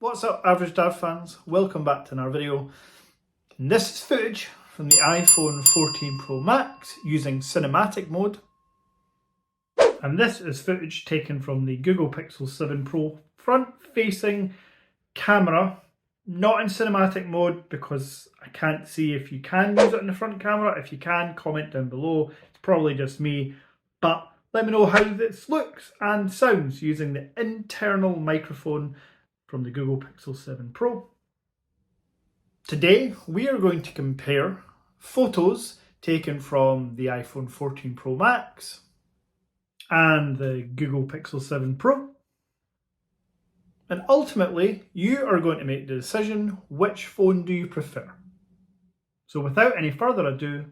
What's up, Average Dad fans? Welcome back to another video. And this is footage from the iPhone 14 Pro Max using cinematic mode. And this is footage taken from the Google Pixel 7 Pro front-facing camera. Not in cinematic mode because I can't see if you can use it in the front camera. If you can, comment down below. It's probably just me, but let me know how this looks and sounds using the internal microphone from the Google Pixel 7 Pro. Today we are going to compare photos taken from the iPhone 14 Pro Max and the Google Pixel 7 Pro. And ultimately, you are going to make the decision, which phone do you prefer? So without any further ado,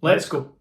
let's go.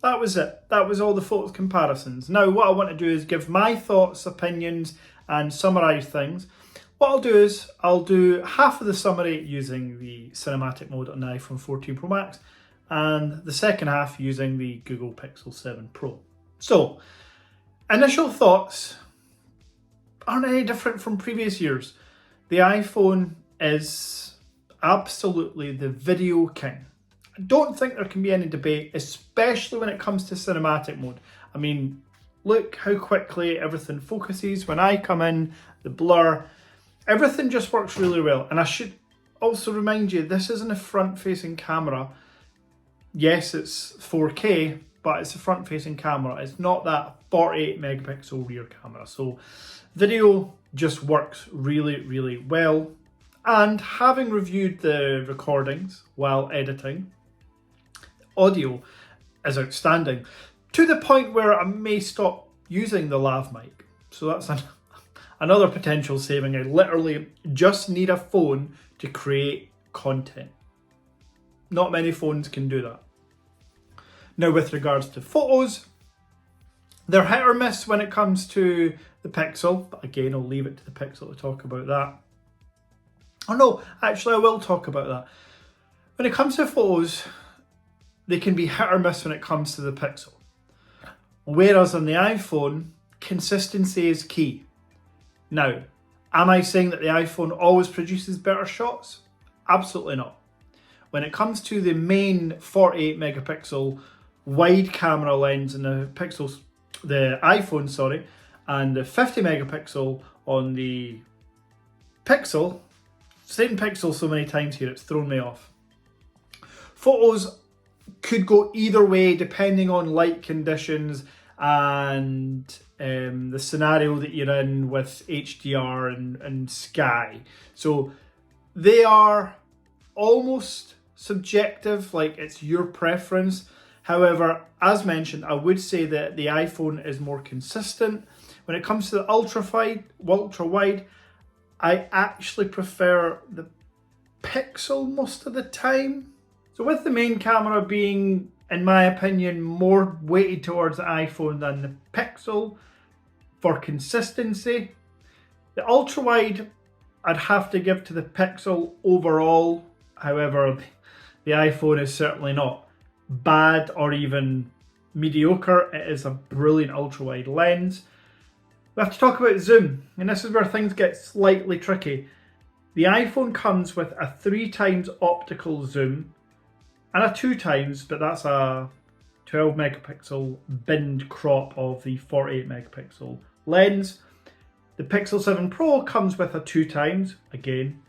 That was it. That was all the photo comparisons. Now what I want to do is give my thoughts, opinions and summarise things. What I'll do is I'll do half of the summary using the cinematic mode on the iPhone 14 Pro Max and the second half using the Google Pixel 7 Pro. So, initial thoughts aren't any different from previous years. The iPhone is absolutely the video king. I don't think there can be any debate, especially when it comes to cinematic mode. I mean, look how quickly everything focuses. When I come in, the blur, everything just works really well. And I should also remind you, this isn't a front-facing camera. Yes, it's 4K, but it's a front-facing camera. It's not that 48 megapixel rear camera. So video just works really, really well. And having reviewed the recordings while editing, audio is outstanding, to the point where I may stop using the lav mic. So that's another potential saving. I literally just need a phone to create content. Not many phones can do that. Now, with regards to photos, they're hit or miss when it comes to the Pixel, but again, I'll leave it to the Pixel to talk about that. Oh no, actually I will talk about that. When it comes to photos, they can be hit or miss when it comes to the Pixel. Whereas on the iPhone, consistency is key. Now, am I saying that the iPhone always produces better shots? Absolutely not. When it comes to the main 48 megapixel wide camera lens in the iPhone, and the 50 megapixel on the Pixel, saying Pixel so many times here, it's thrown me off. Photos could go either way depending on light conditions and the scenario that you're in with HDR and Sky. So they are almost subjective, like it's your preference. However, as mentioned, I would say that the iPhone is more consistent. When it comes to the ultra wide, I actually prefer the Pixel most of the time. So with the main camera being, in my opinion, more weighted towards the iPhone than the Pixel for consistency, the ultra wide I'd have to give to the Pixel overall. However, the iPhone is certainly not bad or even mediocre. It is a brilliant ultra wide lens. We have to talk about zoom, and this is where things get slightly tricky. The iPhone comes with a 3x optical zoom and a 2x, but that's a 12 megapixel binned crop of the 48 megapixel lens. The Pixel 7 Pro comes with a 2x, again,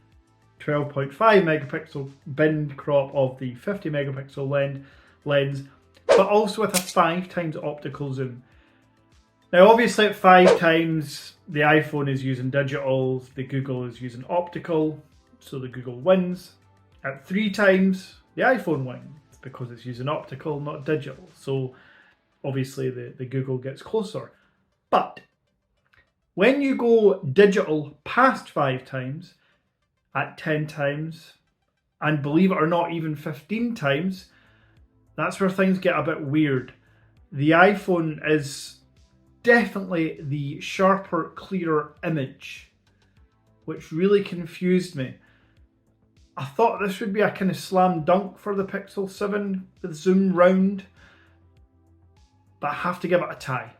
12.5 megapixel binned crop of the 50 megapixel lens, but also with a 5x optical zoom. Now obviously at 5x, the iPhone is using digital, the Google is using optical, so the Google wins. At 3x, the iPhone wins, because it's using optical, not digital. So obviously the Google gets closer. But when you go digital past 5x, at 10x, and believe it or not, even 15x, that's where things get a bit weird. The iPhone is definitely the sharper, clearer image, which really confused me. I thought this would be a kind of slam dunk for the Pixel 7 with zoom round, but I have to give it a tie.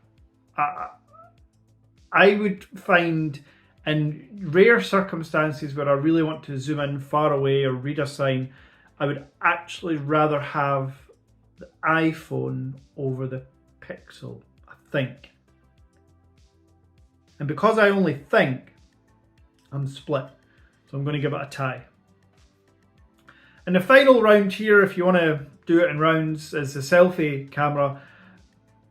I would find in rare circumstances where I really want to zoom in far away or read a sign, I would actually rather have the iPhone over the Pixel, I think. And because I only think, I'm split. So I'm going to give it a tie. And the final round here, if you want to do it in rounds, is the selfie camera.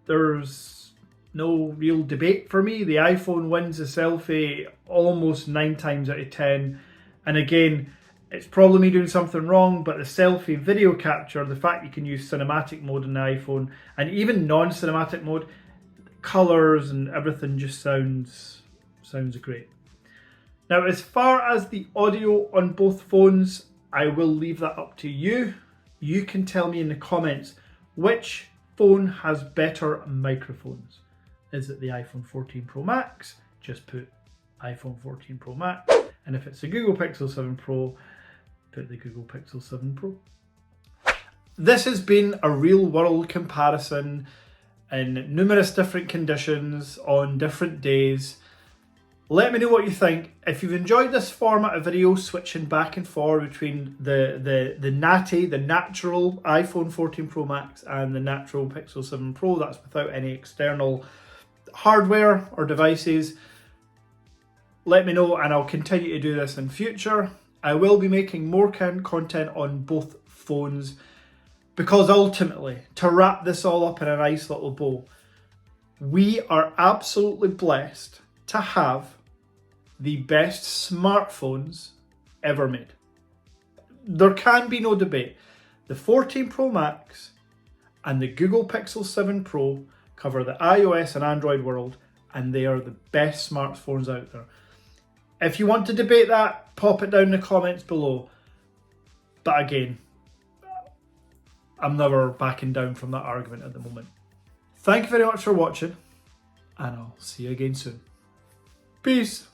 There's no real debate for me. The iPhone wins the selfie almost 9 times out of 10. And again, it's probably me doing something wrong, but the selfie video capture, the fact you can use cinematic mode in the iPhone and even non-cinematic mode, colours and everything just sounds great. Now, as far as the audio on both phones, I will leave that up to you. You can tell me in the comments which phone has better microphones. Is it the iPhone 14 Pro Max? Just put iPhone 14 Pro Max. And if it's a Google Pixel 7 Pro, put the Google Pixel 7 Pro. This has been a real world comparison in numerous different conditions on different days. Let me know what you think. If you've enjoyed this format of video, switching back and forward between the natural iPhone 14 Pro Max and the natural Pixel 7 Pro, that's without any external hardware or devices, let me know and I'll continue to do this in future. I will be making more content on both phones because ultimately, to wrap this all up in a nice little bow, we are absolutely blessed to have the best smartphones ever made. There can be no debate. The 14 Pro Max and the Google Pixel 7 Pro cover the iOS and Android world, and they are the best smartphones out there. If you want to debate that, pop it down in the comments below. But again, I'm never backing down from that argument at the moment. Thank you very much for watching, and I'll see you again soon. Peace.